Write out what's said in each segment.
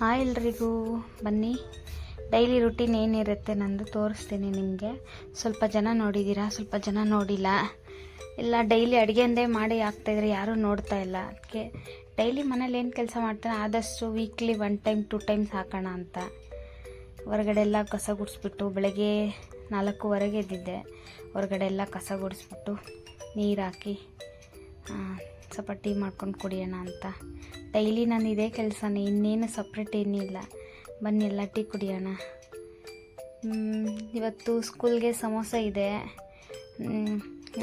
Hi ಎಲ್ರಿಗೂ, ಬನ್ನಿ daily routine ಏನಿರುತ್ತೆ ನಂದು ತೋರಿಸ್ತೀನಿ ನಿಮಗೆ. ಸ್ವಲ್ಪ ಜನ ನೋಡಿದ್ದೀರಾ, ಸ್ವಲ್ಪ ಜನ ನೋಡಿಲ್ಲ. ಇಲ್ಲ ಡೈಲಿ ಅಡುಗೆಂದೇ ಮಾಡಿ ಹಾಕ್ತಾಯಿದ್ರೆ ಯಾರೂ ನೋಡ್ತಾ ಇಲ್ಲ. ಅದಕ್ಕೆ ಡೈಲಿ ಮನೇಲಿ ಏನು ಕೆಲಸ ಮಾಡ್ತಾನೆ ಆದಷ್ಟು ವೀಕ್ಲಿ 1 ಟೈಮ್ 2 ಟೈಮ್ಸ್ ಹಾಕೋಣ ಅಂತ. ಹೊರಗಡೆ ಎಲ್ಲ ಕಸ ಗುಡಿಸ್ಬಿಟ್ಟು ಬೆಳಗ್ಗೆ 4:15 ಎದ್ದಿದ್ದೆ. ಹೊರಗಡೆ ಎಲ್ಲ ಕಸ ಗುಡಿಸ್ಬಿಟ್ಟು ನೀರು ಹಾಕಿ ಸ್ವಲ್ಪ ಟೀ ಮಾಡ್ಕೊಂಡು ಕುಡಿಯೋಣ ಅಂತ. ಡೈಲಿ ನಾನು ಇದೇ ಕೆಲಸನೇ, ಇನ್ನೇನು ಸಪ್ರೇಟ್ ಏನಿಲ್ಲ. ಬನ್ನಿ ಎಲ್ಲ ಟೀ ಕುಡಿಯೋಣ. ಇವತ್ತು ಸ್ಕೂಲ್ಗೆ ಸಮೋಸ ಇದೆ,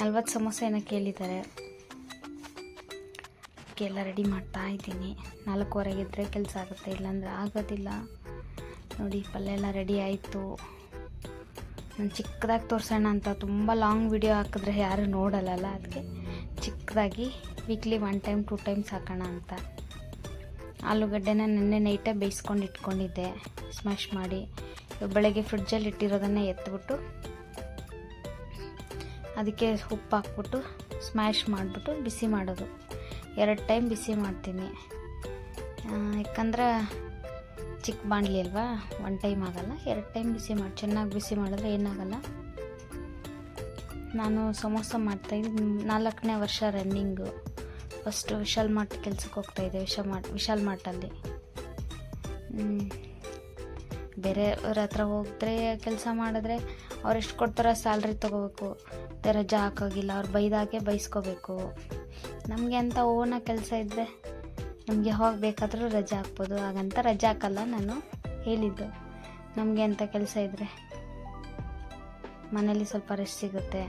40 ಸಮೋಸ ಏನೋ ಕೇಳಿದ್ದಾರೆ. ಎಲ್ಲ ರೆಡಿ ಮಾಡ್ತಾ ಇದ್ದೀನಿ. 4:15 ಇದ್ದರೆ ಕೆಲಸ ಆಗುತ್ತೆ, ಇಲ್ಲಾಂದರೆ ಆಗೋದಿಲ್ಲ. ನೋಡಿ ಪಲ್ಯ ಎಲ್ಲ ರೆಡಿ ಆಯಿತು. ನಾನು ಚಿಕ್ಕದಾಗಿ ತೋರಿಸೋಣ ಅಂತ, ತುಂಬ ಲಾಂಗ್ ವಿಡಿಯೋ ಹಾಕಿದ್ರೆ ಯಾರೂ ನೋಡಲ್ಲಲ್ಲ, ಅದಕ್ಕೆ ಚಿಕ್ಕದಾಗಿ ವೀಕ್ಲಿ 1 ಟೈಮ್ 2 ಟೈಮ್ಸ್ ಹಾಕೋಣ ಅಂತ. ಆಲೂಗಡ್ಡೆನ ನೆನ್ನೆ ನೈಟೇ ಬೇಯಿಸ್ಕೊಂಡು ಇಟ್ಕೊಂಡಿದ್ದೆ, ಸ್ಮ್ಯಾಶ್ ಮಾಡಿ. ಬೆಳಗ್ಗೆ ಫ್ರಿಡ್ಜಲ್ಲಿ ಇಟ್ಟಿರೋದನ್ನೇ ಎತ್ಬಿಟ್ಟು ಅದಕ್ಕೆ ಉಪ್ಪು ಹಾಕ್ಬಿಟ್ಟು ಸ್ಮ್ಯಾಶ್ ಮಾಡಿಬಿಟ್ಟು ಬಿಸಿ ಮಾಡೋದು. 2 ಟೈಮ್ ಬಿಸಿ ಮಾಡ್ತೀನಿ, ಯಾಕಂದ್ರೆ ಚಿಕ್ಕ ಬಾಣಲಿ ಅಲ್ವಾ, 1 ಟೈಮ್ ಆಗೋಲ್ಲ. 2 ಟೈಮ್ ಬಿಸಿ ಮಾಡಿ, ಚೆನ್ನಾಗಿ ಬಿಸಿ ಮಾಡಿದ್ರೆ ಏನಾಗಲ್ಲ. ನಾನು ಸಮೋಸ ಮಾಡ್ತಾಯಿದ್ದು 4ನೇ ವರ್ಷ ರನ್ನಿಂಗು. ಫಸ್ಟು ವಿಶಾಲ್ ಮಾರ್ಟ್ ಕೆಲ್ಸಕ್ಕೆ ಹೋಗ್ತಾಯಿದ್ದೆ, ವಿಶಾಲ್ ಮಾರ್ಟಲ್ಲಿ. ಬೇರೆಯವ್ರ ಹತ್ರ ಹೋದರೆ ಕೆಲಸ ಮಾಡಿದ್ರೆ ಅವ್ರು ಎಷ್ಟು ಕೊಡ್ತಾರೋ ಸ್ಯಾಲ್ರಿ ತೊಗೋಬೇಕು. ರಜಾ ಹಾಕೋಗಿಲ್ಲ, ಅವ್ರು ಬೈದಾಗೆ ಬೈಸ್ಕೋಬೇಕು. ನಮಗೆ ಅಂತ ಓನಾಗಿ ಕೆಲಸ ಇದ್ದರೆ ನಮಗೆ ಯಾವಾಗ ಬೇಕಾದರೂ ರಜಾ ಹಾಕ್ಬೋದು. ಹಾಗಂತ ರಜಾ ಹಾಕಲ್ಲ, ನಾನು ಹೇಳಿದ್ದು ನಮಗೆ ಅಂತ ಕೆಲಸ ಇದ್ದರೆ ಮನೇಲಿ ಸ್ವಲ್ಪ ರೆಸ್ಟ್ ಸಿಗುತ್ತೆ.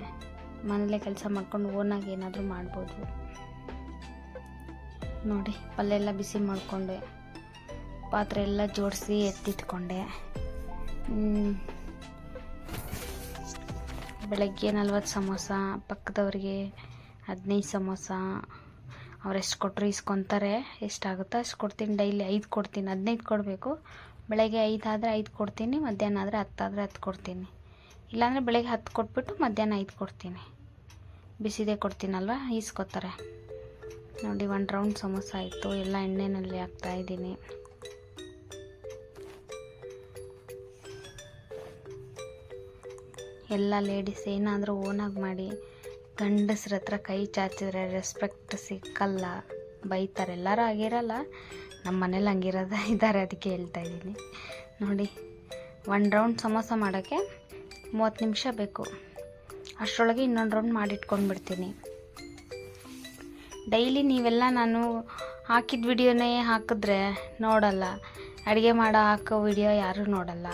ಮನೇಲೇ ಕೆಲಸ ಮಾಡ್ಕೊಂಡು ಓನಾಗಿ ಏನಾದರೂ ಮಾಡ್ಬೋದು. ನೋಡಿ ಪಲ್ಯ ಎಲ್ಲ ಬಿಸಿ ಮಾಡಿಕೊಂಡೆ, ಪಾತ್ರೆ ಎಲ್ಲ ಜೋಡಿಸಿ ಎತ್ತಿಟ್ಕೊಂಡೆ. ಬೆಳಗ್ಗೆ 40 ಸಮೋಸ, ಪಕ್ಕದವ್ರಿಗೆ 15 ಸಮೋಸ. ಅವ್ರು ಎಷ್ಟು ಕೊಟ್ಟರು ಇಸ್ಕೊತಾರೆ, ಎಷ್ಟಾಗುತ್ತೋ ಅಷ್ಟು ಕೊಡ್ತೀನಿ. ಡೈಲಿ 5 ಕೊಡ್ತೀನಿ, 15 ಕೊಡಬೇಕು. ಬೆಳಗ್ಗೆ 5 ಆದರೆ 5 ಕೊಡ್ತೀನಿ, ಮಧ್ಯಾಹ್ನ ಆದರೆ 10 ಆದರೆ 10 ಕೊಡ್ತೀನಿ. ಇಲ್ಲಾಂದರೆ ಬೆಳಗ್ಗೆ 10 ಕೊಟ್ಬಿಟ್ಟು ಮಧ್ಯಾಹ್ನ 5 ಕೊಡ್ತೀನಿ. ಬಿಸಿದೇ ಕೊಡ್ತೀನಲ್ವ, ಈಸ್ಕೊತಾರೆ. ನೋಡಿ 1 ರೌಂಡ್ ಸಮೋಸ ಆಯಿತು. ಎಲ್ಲ ಎಣ್ಣೆಯಲ್ಲಿ ಹಾಕ್ತಾಯಿದ್ದೀನಿ. ಎಲ್ಲ ಲೇಡೀಸ್ ಏನಾದರೂ ಓನಾಗಿ ಮಾಡಿ ಗಂಡಸ್ರ ಹತ್ರ ಕೈ ಚಾಚಿದ್ರೆ ರೆಸ್ಪೆಕ್ಟ್ ಸಿಕ್ಕಲ್ಲ, ಬೈತಾರೆ. ಎಲ್ಲರೂ ಆಗಿರಲ್ಲ, ನಮ್ಮ ಮನೇಲಿ ಇದ್ದಾರೆ, ಅದಕ್ಕೆ ಹೇಳ್ತಾ ಇದ್ದೀನಿ. ನೋಡಿ 1 ರೌಂಡ್ ಸಮೋಸ ಮಾಡೋಕ್ಕೆ 30 ನಿಮಿಷ ಬೇಕು. ಅಷ್ಟರೊಳಗೆ ಇನ್ನೊಂದು ರೌಂಡ್ ಮಾಡಿಟ್ಕೊಂಡ್ಬಿಡ್ತೀನಿ. ಡೈಲಿ ನೀವೆಲ್ಲ ನಾನು ಹಾಕಿದ ವಿಡಿಯೋನೇ ಹಾಕಿದ್ರೆ ನೋಡಲ್ಲ, ಅಡುಗೆ ಹಾಕೋ ವಿಡಿಯೋ ಯಾರೂ ನೋಡಲ್ಲ.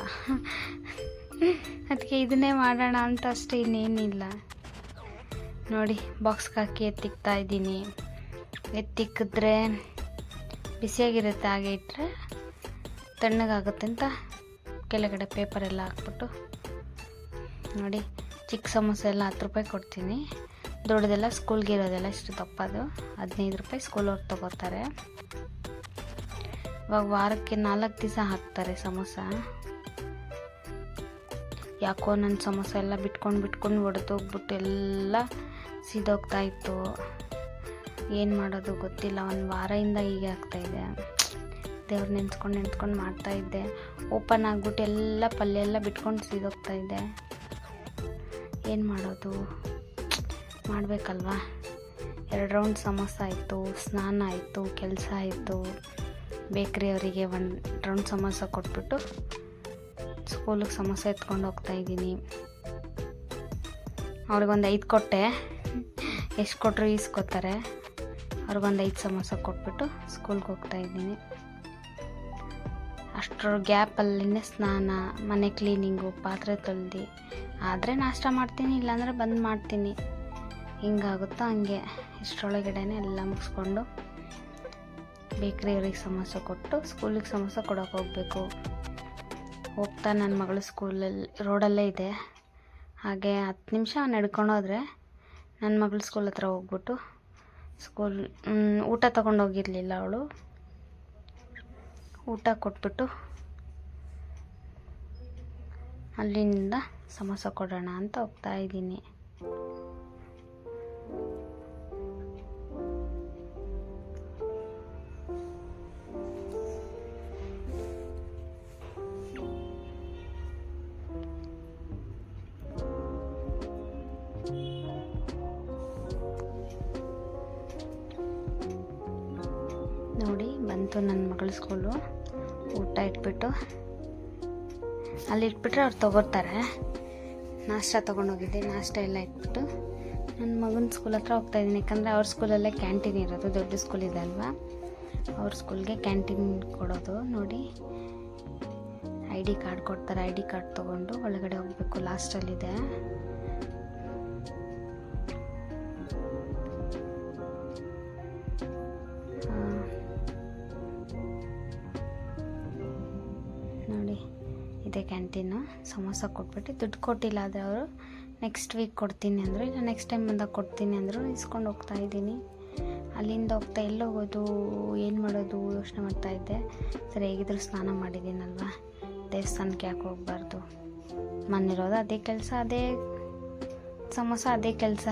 ಅದಕ್ಕೆ ಇದನ್ನೇ ಮಾಡೋಣ ಅಂತ ಅಷ್ಟೇ, ಇನ್ನೇನಿಲ್ಲ. ನೋಡಿ ಬಾಕ್ಸ್ಗೆ ಹಾಕಿ ಎತ್ತಿಕ್ತಾ ಇದ್ದೀನಿ. ಎತ್ತಿಕ್ಕಿದ್ರೆ ಬಿಸಿಯಾಗಿರುತ್ತೆ, ಹಾಗೆ ಇಟ್ಟರೆ ತಣ್ಣಗಾಗುತ್ತೆ ಅಂತ ಕೆಳಗಡೆ ಪೇಪರೆಲ್ಲ ಹಾಕ್ಬಿಟ್ಟು. ನೋಡಿ ಚಿಕ್ಕ ಸಮೋಸ ಎಲ್ಲ 10 ರೂಪಾಯಿ ಕೊಡ್ತೀನಿ. ದೊಡ್ಡದೆಲ್ಲ ಸ್ಕೂಲ್ಗೆ ಇರೋದೆಲ್ಲ ಇಷ್ಟು ದಪ್ಪದು 15 ರೂಪಾಯಿ ಸ್ಕೂಲವ್ರು ತೊಗೋತಾರೆ. ಇವಾಗ ವಾರಕ್ಕೆ 4 ದಿವಸ ಹಾಕ್ತಾರೆ ಸಮೋಸ. ಯಾಕೋ ನನ್ನ ಸಮೋಸ ಎಲ್ಲ ಬಿಟ್ಕೊಂಡು ಒಡೆದೋಗ್ಬಿಟ್ಟು ಎಲ್ಲ ಸಿದೋಗ್ತಾ ಇತ್ತು. ಏನು ಮಾಡೋದು ಗೊತ್ತಿಲ್ಲ. 1 ವಾರದಿಂದ ಹೀಗೆ ಆಗ್ತಾಯಿದೆ. ದೇವ್ರು ನೆನ್ಸ್ಕೊಂಡು ಮಾಡ್ತಾಯಿದ್ದೆ. ಓಪನ್ ಆಗಿಬಿಟ್ಟು ಎಲ್ಲ ಪಲ್ಯ ಎಲ್ಲ ಬಿಟ್ಕೊಂಡು ಸಿದೋಗ್ತಾಯಿದ್ದೆ. ಏನು ಮಾಡೋದು, ಮಾಡಬೇಕಲ್ವಾ. 2 ರೌಂಡ್ ಸಮೋಸ ಆಯಿತು, ಸ್ನಾನ ಆಯಿತು, ಕೆಲಸ ಆಯಿತು. ಬೇಕ್ರಿ ಅವರಿಗೆ 1 ರೌಂಡ್ ಸಮೋಸ ಕೊಟ್ಬಿಟ್ಟು ಸ್ಕೂಲಿಗೆ ಸಮೋಸ ಎತ್ಕೊಂಡು ಹೋಗ್ತಾಯಿದ್ದೀನಿ. ಅವ್ರಿಗೊಂದು 5 ಕೊಟ್ಟೆ, ಎಷ್ಟು ಕೊಟ್ಟರು ಈಸ್ಕೊತಾರೆ. ಅವ್ರಿಗೊಂದು 5 ಸಮೋಸ ಕೊಟ್ಬಿಟ್ಟು ಸ್ಕೂಲ್ಗೆ ಹೋಗ್ತಾಯಿದ್ದೀನಿ. ಅಷ್ಟರ ಗ್ಯಾಪಲ್ಲಿನೇ ಸ್ನಾನ, ಮನೆ ಕ್ಲೀನಿಂಗು, ಪಾತ್ರೆ ತೊಳ್ದು ಆದರೆ ನಾಷ್ಟ ಮಾಡ್ತೀನಿ, ಇಲ್ಲಾಂದರೆ ಬಂದು ಮಾಡ್ತೀನಿ. ಹಿಂಗಾಗುತ್ತೋ ಹಂಗೆ. ಇಷ್ಟರೊಳಗಡೆನೇ ಎಲ್ಲ ಮುಗಿಸ್ಕೊಂಡು ಬೇಕ್ರಿಯವ್ರಿಗೆ ಸಮೋಸ ಕೊಟ್ಟು ಸ್ಕೂಲಿಗೆ ಸಮೋಸ ಕೊಡೋಕೆ ಹೋಗಬೇಕು. ಹೋಗ್ತಾ ನನ್ನ ಮಗಳು ಸ್ಕೂಲಲ್ಲಿ ರೋಡಲ್ಲೇ ಇದೆ, ಹಾಗೆ 10 ನಿಮಿಷ ನಡ್ಕೊಂಡೋದ್ರೆ ನನ್ನ ಮಗಳು ಸ್ಕೂಲ್ ಹತ್ರ ಹೋಗ್ಬಿಟ್ಟು ಊಟ ತೊಗೊಂಡೋಗಿರಲಿಲ್ಲ ಅವಳು. ಊಟ ಕೊಟ್ಬಿಟ್ಟು ಅಲ್ಲಿಂದ ಸಮೋಸ ಕೊಡೋಣ ಅಂತ ಹೋಗ್ತಾಯಿದ್ದೀನಿ. ಬಂತು ನನ್ನ ಮಗಳ ಸ್ಕೂಲು. ಊಟ ಇಟ್ಬಿಟ್ಟು ಅಲ್ಲಿ ಇಟ್ಬಿಟ್ರೆ ಅವ್ರು ತೊಗೊತಾರೆ. ನಾಷ್ಟ ತೊಗೊಂಡೋಗಿದ್ದೆ, ನಾಷ್ಟ ಎಲ್ಲ ಇಟ್ಬಿಟ್ಟು ನನ್ನ ಮಗನ ಸ್ಕೂಲ್ ಹತ್ರ ಹೋಗ್ತಾಯಿದ್ದೀನಿ. ಯಾಕಂದರೆ ಅವ್ರ ಸ್ಕೂಲಲ್ಲೇ ಕ್ಯಾಂಟೀನ್ ಇರೋದು, ದೊಡ್ಡ ಸ್ಕೂಲ್ ಇದೆ ಅಲ್ವಾ, ಅವ್ರ ಸ್ಕೂಲ್ಗೆ ಕ್ಯಾಂಟೀನ್ ಕೊಡೋದು. ನೋಡಿ ID ಕಾರ್ಡ್ ಕೊಡ್ತಾರೆ, ID ಕಾರ್ಡ್ ತೊಗೊಂಡು ಒಳಗಡೆ ಹೋಗಬೇಕು. ಲಾಸ್ಟಲ್ಲಿದೆ. ನೋಡಿ ಇದೆ ಕ್ಯಾಂಟೀನು. ಸಮೋಸ ಕೊಟ್ಬಿಟ್ಟು ದುಡ್ಡು ಕೊಟ್ಟಿಲ್ಲ, ಆದರೆ ಅವರು ನೆಕ್ಸ್ಟ್ ವೀಕ್ ಕೊಡ್ತೀನಿ ಅಂದರು, ಇಲ್ಲ ನೆಕ್ಸ್ಟ್ ಟೈಮ್ ಬಂದಾಗ ಕೊಡ್ತೀನಿ ಅಂದರು. ಇಸ್ಕೊಂಡು ಹೋಗ್ತಾ ಇದ್ದೀನಿ. ಅಲ್ಲಿಂದ ಹೋಗ್ತಾ ಎಲ್ಲಿ ಹೋಗೋದು, ಏನು ಮಾಡೋದು ಯೋಚನೆ ಮಾಡ್ತಾಯಿದ್ದೆ. ಸರಿ, ಹೇಗಿದ್ರು ಸ್ನಾನ ಮಾಡಿದ್ದೀನಲ್ವ, ದೇವಸ್ಥಾನಕ್ಕೆ ಯಾಕೆ ಹೋಗಬಾರ್ದು, ಮನೆಯಿರೋದು ಅದೇ ಕೆಲಸ, ಅದೇ ಸಮೋಸ ಅದೇ ಕೆಲಸ,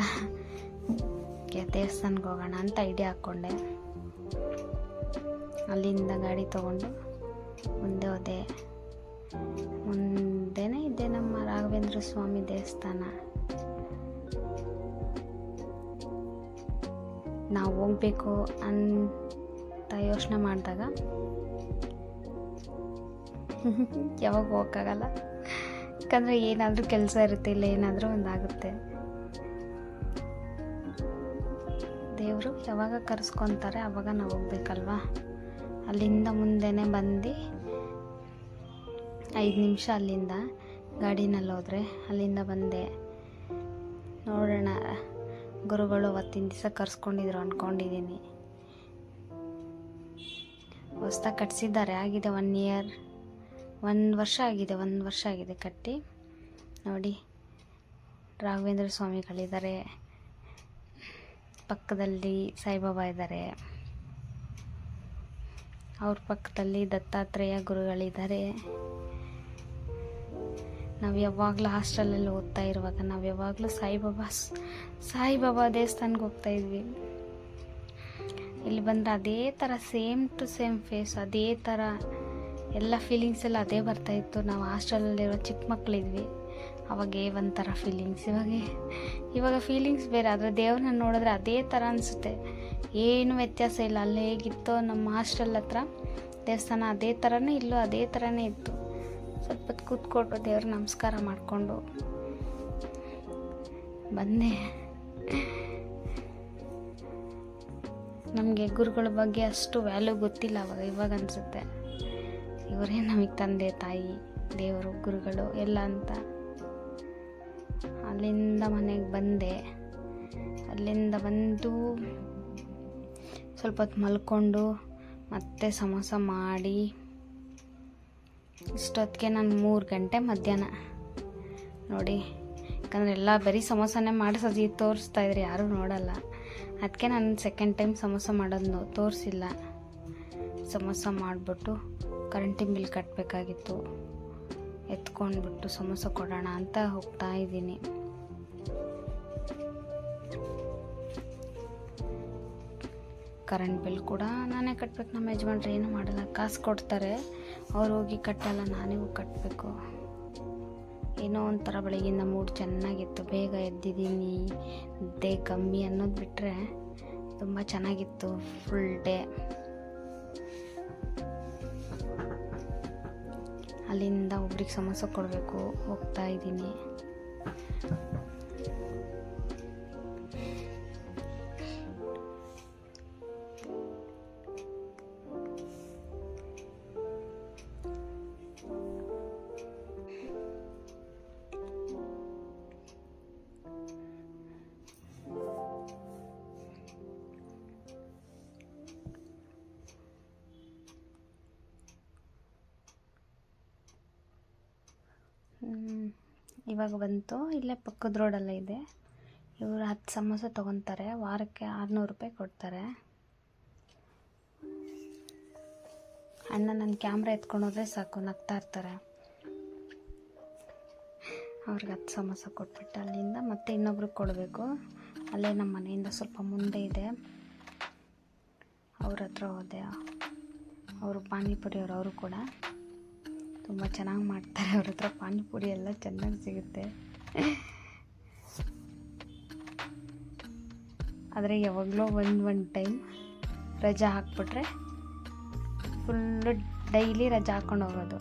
ದೇವಸ್ಥಾನಕ್ಕೆ ಹೋಗೋಣ ಅಂತ ಐಡಿಯಾ ಹಾಕ್ಕೊಂಡೆ. ಅಲ್ಲಿಂದ ಗಾಡಿ ತೊಗೊಂಡು ಮುಂದೆ ಹೋದೆ. ಮುಂದೆನೇ ಇದೆ ನಮ್ಮ ರಾಘವೇಂದ್ರ ಸ್ವಾಮಿ ದೇವಸ್ಥಾನ. ನಾವು ಹೋಗ್ಬೇಕು ಅಂತ ಯೋಚನೆ ಮಾಡಿದಾಗ ಯಾವಾಗ ಹೋಗೋಕ್ಕಾಗಲ್ಲ. ಯಾಕಂದರೆ ಏನಾದರೂ ಕೆಲಸ ಇರುತ್ತೆ, ಇಲ್ಲ ಏನಾದರೂ ಒಂದಾಗುತ್ತೆ. ದೇವರು ಯಾವಾಗ ಕರೆಸ್ಕೊತಾರೆ ಆವಾಗ ನಾವು ಹೋಗ್ಬೇಕಲ್ವ. ಅಲ್ಲಿಂದ ಮುಂದೆನೇ ಬಂದು 5 ನಿಮಿಷ ಅಲ್ಲಿಂದ ಗಾಡಿನಲ್ಲಿ ಹೋದರೆ ಅಲ್ಲಿಂದ ಬಂದೆ. ನೋಡೋಣ, ಗುರುಗಳು ಅವತ್ತಿನ ದಿವಸ ಕರ್ಸ್ಕೊಂಡಿದ್ರು ಅಂದ್ಕೊಂಡಿದ್ದೀನಿ. ಹೊಸ್ದಾಗಿ ಕಟ್ಸಿದ್ದಾರೆ, ಆಗಿದೆ 1 ಇಯರ್, 1 ವರ್ಷ ಆಗಿದೆ, 1 ವರ್ಷ ಆಗಿದೆ ಕಟ್ಟಿ. ನೋಡಿ ರಾಘವೇಂದ್ರ ಸ್ವಾಮಿಗಳಿದ್ದಾರೆ, ಪಕ್ಕದಲ್ಲಿ ಸಾಯಿಬಾಬಾ ಇದ್ದಾರೆ, ಅವ್ರ ಪಕ್ಕದಲ್ಲಿ ದತ್ತಾತ್ರೇಯ ಗುರುಗಳಿದ್ದಾರೆ. ನಾವು ಯಾವಾಗಲೂ ಹಾಸ್ಟೆಲಲ್ಲಿ ಓದ್ತಾ ಇರುವಾಗ ನಾವು ಯಾವಾಗಲೂ ಸಾಯಿಬಾಬಾ ದೇವಸ್ಥಾನಕ್ಕೆ ಹೋಗ್ತಾಯಿದ್ವಿ. ಇಲ್ಲಿ ಬಂದರೆ ಅದೇ ಥರ ಸೇಮ್ ಟು ಸೇಮ್ ಫೇಸ್, ಅದೇ ಥರ ಎಲ್ಲ ಫೀಲಿಂಗ್ಸ್ ಎಲ್ಲ ಅದೇ ಬರ್ತಾಯಿತ್ತು. ನಾವು ಹಾಸ್ಟೆಲಲ್ಲಿರೋ ಚಿಕ್ಕ ಮಕ್ಕಳಿದ್ವಿ, ಅವಾಗೇ ಒಂಥರ ಫೀಲಿಂಗ್ಸ್, ಇವಾಗ ಫೀಲಿಂಗ್ಸ್ ಬೇರೆ. ಆದರೆ ದೇವ್ರನ್ನ ನೋಡಿದ್ರೆ ಅದೇ ಥರ ಅನಿಸುತ್ತೆ, ಏನು ವ್ಯತ್ಯಾಸ ಇಲ್ಲ. ಅಲ್ಲಿ ಹೇಗಿತ್ತೋ ನಮ್ಮ ಹಾಸ್ಟೆಲ್ ಹತ್ರ ದೇವಸ್ಥಾನ ಅದೇ ಥರನೇ, ಇಲ್ಲೂ ಅದೇ ಥರನೇ ಇತ್ತು. ಸ್ವಲ್ಪ ಹೊತ್ತು ಕೂತ್ಕೊಂಡು ದೇವ್ರ ನಮಸ್ಕಾರ ಮಾಡಿಕೊಂಡು ಬಂದೆ. ನಮಗೆ ಗುರುಗಳ ಬಗ್ಗೆ ಅಷ್ಟು ವ್ಯಾಲ್ಯೂ ಗೊತ್ತಿಲ್ಲ ಇವಾಗ ಅನಿಸುತ್ತೆ. ಇವರೇ ನಮಗೆ ತಂದೆ ತಾಯಿ, ದೇವರು, ಗುರುಗಳು ಎಲ್ಲ ಅಂತ. ಅಲ್ಲಿಂದ ಮನೆಗೆ ಬಂದೆ. ಅಲ್ಲಿಂದ ಬಂದು ಸ್ವಲ್ಪ ಹೊತ್ತು ಮಲ್ಕೊಂಡು ಮತ್ತೆ ಸಮೋಸ ಮಾಡಿ ಇಷ್ಟೊತ್ತಿಗೆ ನಾನು 3 ಗಂಟೆ ಮಧ್ಯಾಹ್ನ. ನೋಡಿ, ಯಾಕಂದರೆ ಎಲ್ಲ ಬರೀ ಸಮೋಸನೇ ಮಾಡಿಸೋದು ತೋರಿಸ್ತಾಯಿದ್ರೆ ಯಾರೂ ನೋಡಲ್ಲ. ಅದಕ್ಕೆ ನಾನು ಸೆಕೆಂಡ್ ಟೈಮ್ ಸಮೋಸ ಮಾಡೋದು ತೋರಿಸಿಲ್ಲ. ಸಮೋಸ ಮಾಡಿಬಿಟ್ಟು ಕರೆಂಟಿನ ಬಿಲ್ ಕಟ್ಟಬೇಕಾಗಿತ್ತು, ಎತ್ಕೊಂಡ್ಬಿಟ್ಟು ಸಮೋಸ ಕೊಡೋಣ ಅಂತ ಹೋಗ್ತಾ ಇದ್ದೀನಿ. ಕರೆಂಟ್ ಬಿಲ್ ಕೂಡ ನಾನೇ ಕಟ್ಟಬೇಕು. ನಮ್ಮ ಯಜಮಾನ್ರು ಏನೂ ಮಾಡಲ್ಲ, ಕಾಸು ಕೊಡ್ತಾರೆ, ಅವ್ರು ಹೋಗಿ ಕಟ್ಟಲ್ಲ, ನಾನೇ ಹೋಗಿ ಕಟ್ಟಬೇಕು. ಏನೋ ಒಂಥರ ಬೆಳಗ್ಗಿಂದ ಮೂಡ್ ಚೆನ್ನಾಗಿತ್ತು, ಬೇಗ ಎದ್ದಿದ್ದೀನಿ, ನಿದ್ದೆ ಕಮ್ಮಿ ಅನ್ನೋದು ಬಿಟ್ಟರೆ ತುಂಬ ಚೆನ್ನಾಗಿತ್ತು ಫುಲ್ ಡೇ. ಅಲ್ಲಿಂದ ಒಬ್ರಿಗೆ ಸಮೋಸ ಕೊಡಬೇಕು, ಹೋಗ್ತಾ ಇದ್ದೀನಿ. ಇವಾಗ ಬಂತು, ಇಲ್ಲೇ ಪಕ್ಕದ ರೋಡಲ್ಲೇ ಇದೆ. ಇವರು 10 ಸಮೋಸ ತೊಗೊತಾರೆ, ವಾರಕ್ಕೆ 600 ರೂಪಾಯಿ ಕೊಡ್ತಾರೆ. ಅಣ್ಣ ನನ್ನ ಕ್ಯಾಮ್ರಾ ಎತ್ಕೊಂಡೋದ್ರೆ ಸಾಕು, ನಗ್ತಾ ಇರ್ತಾರೆ. ಅವ್ರಿಗೆ 10 ಸಮೋಸ ಕೊಟ್ಬಿಟ್ಟು ಅಲ್ಲಿಂದ ಮತ್ತೆ ಇನ್ನೊಬ್ರಿಗೆ ಕೊಡಬೇಕು. ಅಲ್ಲೇ ನಮ್ಮ ಮನೆಯಿಂದ ಸ್ವಲ್ಪ ಮುಂದೆ ಇದೆ, ಅವ್ರ ಹತ್ರ ಹೋದೆ. ಅವರು ಪಾನಿಪುರಿಯವರು, ಅವರು ಕೂಡ ತುಂಬ ಚೆನ್ನಾಗಿ ಮಾಡ್ತಾರೆ. ಅವ್ರ ಹತ್ರ ಪಾನಿಪುರಿ ಎಲ್ಲ ಚೆನ್ನಾಗಿ ಸಿಗುತ್ತೆ. ಆದರೆ ಯಾವಾಗಲೂ ಒಂದು ಟೈಮ್ ರಜಾ ಹಾಕ್ಬಿಟ್ರೆ ಫುಲ್ಲು ಡೈಲಿ ರಜಾ ಹಾಕ್ಕೊಂಡು ಹೋಗೋದು.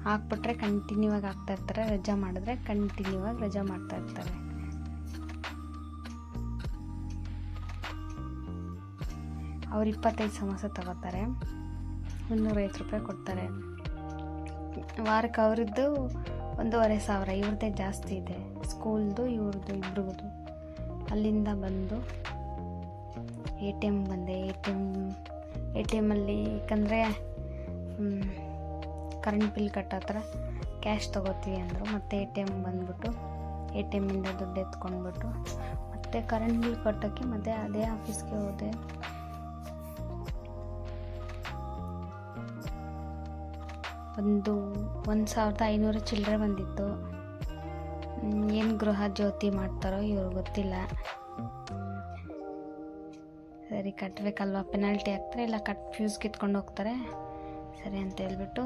ಹಾಕ್ಬಿಟ್ರೆ ಕಂಟಿನ್ಯೂ ಆಗಿ ಹಾಕ್ತಾಯಿರ್ತಾರೆ, ರಜಾ ಮಾಡಿದ್ರೆ ಕಂಟಿನ್ಯೂ ಆಗಿ ರಜಾ ಮಾಡ್ತಾಯಿರ್ತಾರೆ. ಅವ್ರು 25 ಸಮೋಸ ತಗೋತಾರೆ, 350 ರೂಪಾಯಿ ಕೊಡ್ತಾರೆ. ವಾರಕ್ಕೆ ಅವ್ರದ್ದು 1500, ಇವ್ರದ್ದೇ ಜಾಸ್ತಿ ಇದೆ, ಸ್ಕೂಲ್ದು ಇವ್ರದ್ದು ಇಬ್ರಿಗೂ. ಅಲ್ಲಿಂದ ಬಂದು ATM ಬಂದೆ. ATM ಅಲ್ಲಿ ಯಾಕಂದರೆ ಕರೆಂಟ್ ಬಿಲ್ ಕಟ್ಟೋ ಥರ ಕ್ಯಾಶ್ ತೊಗೋತೀವಿ ಅಂದರು. ಮತ್ತು ATM ಬಂದ್ಬಿಟ್ಟು ATMಯಿಂದ ದುಡ್ಡು ಎತ್ಕೊಂಡ್ಬಿಟ್ಟು ಮತ್ತು ಕರೆಂಟ್ ಬಿಲ್ ಕಟ್ಟೋಕ್ಕೆ ಮತ್ತು ಅದೇ ಆಫೀಸ್ಗೆ ಹೋದೆ. ಒಂದು 1500 ಚಿಲ್ಲರೆ ಬಂದಿತ್ತು. ಏನು ಗೃಹ ಜ್ಯೋತಿ ಮಾಡ್ತಾರೋ ಇವ್ರು ಗೊತ್ತಿಲ್ಲ. ಸರಿ ಕಟ್ಟಬೇಕಲ್ವ, ಪೆನಾಲ್ಟಿ ಹಾಕ್ತಾರೆ, ಇಲ್ಲ ಫ್ಯೂಸ್ ಕಿತ್ಕೊಂಡು ಹೋಗ್ತಾರೆ. ಸರಿ ಅಂತ ಹೇಳ್ಬಿಟ್ಟು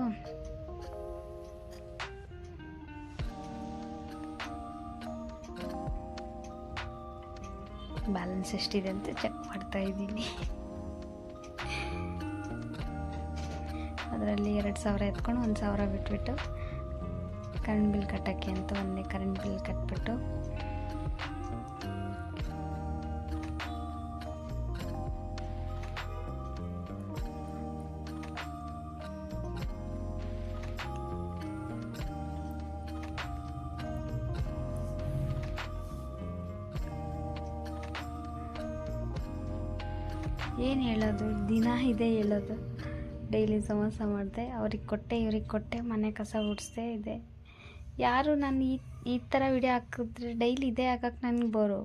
ಬ್ಯಾಲೆನ್ಸ್ ಎಷ್ಟಿದೆ ಅಂತ ಚೆಕ್ ಮಾಡ್ತಾ ಇದ್ದೀನಿ. ಅದರಲ್ಲಿ 2000 ಎತ್ಕೊಂಡು 1000 ಬಿಟ್ಬಿಟ್ಟು ಕರೆಂಟ್ ಬಿಲ್ ಕಟ್ಟೋಕ್ಕೆ ಅಂತ ಒಂದೇ ಕರೆಂಟ್ ಬಿಲ್ ಕಟ್ಬಿಟ್ಟು ಏನು ಹೇಳೋದು, ದಿನ ಇದೆ ಹೇಳೋದು. ಡೈಲಿ ಸಮೋಸ ಮಾಡಿದೆ, ಅವ್ರಿಗೆ ಕೊಟ್ಟೆ ಇವ್ರಿಗೆ ಕೊಟ್ಟೆ, ಮನೆ ಕಸ ಗುಡಿಸ್ದೆ ಇದೆ. ಯಾರು ನಾನು ಈ ಥರ ವಿಡಿಯೋ ಹಾಕಿದ್ರೆ ಡೈಲಿ ಇದೇ ಹಾಕಕ್ಕೆ ನನಗೆ ಬೋರು.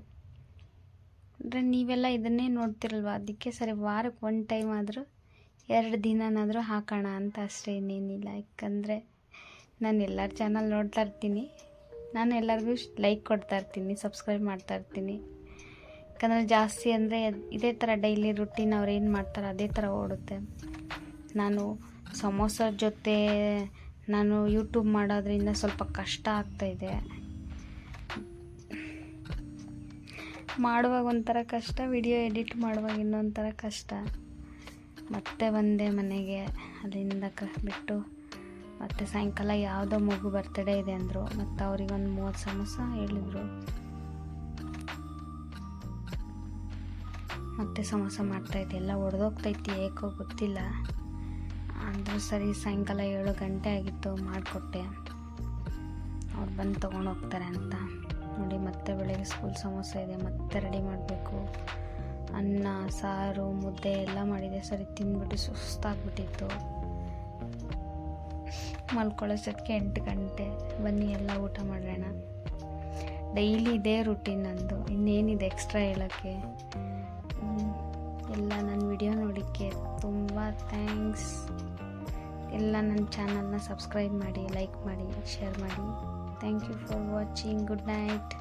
ಅಂದರೆ ನೀವೆಲ್ಲ ಇದನ್ನೇ ನೋಡ್ತಿರಲ್ವ, ಅದಕ್ಕೆ ಸರಿ ವಾರಕ್ಕೆ 1 ಟೈಮ್ ಆದರೂ 2 ದಿನನಾದರೂ ಹಾಕೋಣ ಅಂತ ಅಷ್ಟೇ, ಇನ್ನೇನಿಲ್ಲ. ಯಾಕಂದರೆ ನಾನು ಎಲ್ಲರ ಚಾನಲ್ ನೋಡ್ತಾ ಇರ್ತೀನಿ, ನಾನು ಎಲ್ಲರಿಗೂ ಲೈಕ್ ಕೊಡ್ತಾ ಇರ್ತೀನಿ, ಸಬ್ಸ್ಕ್ರೈಬ್ ಮಾಡ್ತಾ ಇರ್ತೀನಿ. ಯಾಕಂದರೆ ಜಾಸ್ತಿ ಅಂದರೆ ಇದೇ ಥರ ಡೈಲಿ ರುಟೀನ್ ಅವ್ರು ಏನು ಮಾಡ್ತಾರೆ ಅದೇ ಥರ ಓಡುತ್ತೆ. ನಾನು ಸಮೋಸ ಜೊತೆ ನಾನು ಯೂಟ್ಯೂಬ್ ಮಾಡೋದ್ರಿಂದ ಸ್ವಲ್ಪ ಕಷ್ಟ ಆಗ್ತಾಯಿದೆ. ಮಾಡುವಾಗ ಒಂಥರ ಕಷ್ಟ, ವಿಡಿಯೋ ಎಡಿಟ್ ಮಾಡುವಾಗ ಇನ್ನೊಂಥರ ಕಷ್ಟ. ಮತ್ತೆ ಬಂದೆ ಮನೆಗೆ, ಅಲ್ಲಿಂದ ಬಿಟ್ಟು ಮತ್ತು ಸಾಯಂಕಾಲ ಯಾವುದೋ ಮಗು ಬರ್ತಡೇ ಇದೆ ಅಂದರು. ಮತ್ತು ಅವ್ರಿಗೊಂದು 30 ಸಮೋಸ ಹೇಳಿದರು. ಮತ್ತೆ ಸಮೋಸ ಮಾಡ್ತಾಯಿದ್ದೆ, ಎಲ್ಲ ಒಡೆದೋಗ್ತೈತಿ ಏಕೋ ಗೊತ್ತಿಲ್ಲ. ಅಂದರೂ ಸರಿ ಸಾಯಂಕಾಲ 7 ಗಂಟೆ ಆಗಿತ್ತು, ಮಾಡಿಕೊಟ್ಟೆ. ಅವ್ರು ಬಂದು ತೊಗೊಂಡು ಹೋಗ್ತಾರೆ ಅಂತ ನೋಡಿ. ಮತ್ತೆ ಬೆಳಗ್ಗೆ ಸ್ಕೂಲ್ ಸಮೋಸ ಇದೆ, ಮತ್ತೆ ರೆಡಿ ಮಾಡಬೇಕು. ಅನ್ನ ಸಾರು ಮುದ್ದೆ ಎಲ್ಲ ಮಾಡಿದೆ. ಸರಿ ತಿಂದ್ಬಿಟ್ಟು ಸುಸ್ತಾಗ್ಬಿಟ್ಟಿತ್ತು. ಮಲ್ಕೊಳ್ಳೋಷ್ಟೊತ್ತಿಗೆ 8 ಗಂಟೆ. ಬನ್ನಿ ಎಲ್ಲ ಊಟ ಮಾಡೋಣ. ಡೈಲಿ ಇದೇ ರುಟೀನ್ ನಂದು, ಇನ್ನೇನಿದೆ ಎಕ್ಸ್ಟ್ರಾ ಹೇಳೋಕ್ಕೆ. ಎಲ್ಲ ನನ್ನ ವಿಡಿಯೋ ನೋಡೋಕ್ಕೆ ತುಂಬ ಥ್ಯಾಂಕ್ಸ್. ಎಲ್ಲ ನನ್ನ ಚಾನಲ್ನ ಸಬ್ಸ್ಕ್ರೈಬ್ ಮಾಡಿ, ಲೈಕ್ ಮಾಡಿ, ಶೇರ್ ಮಾಡಿ. Thank you for watching. Good night.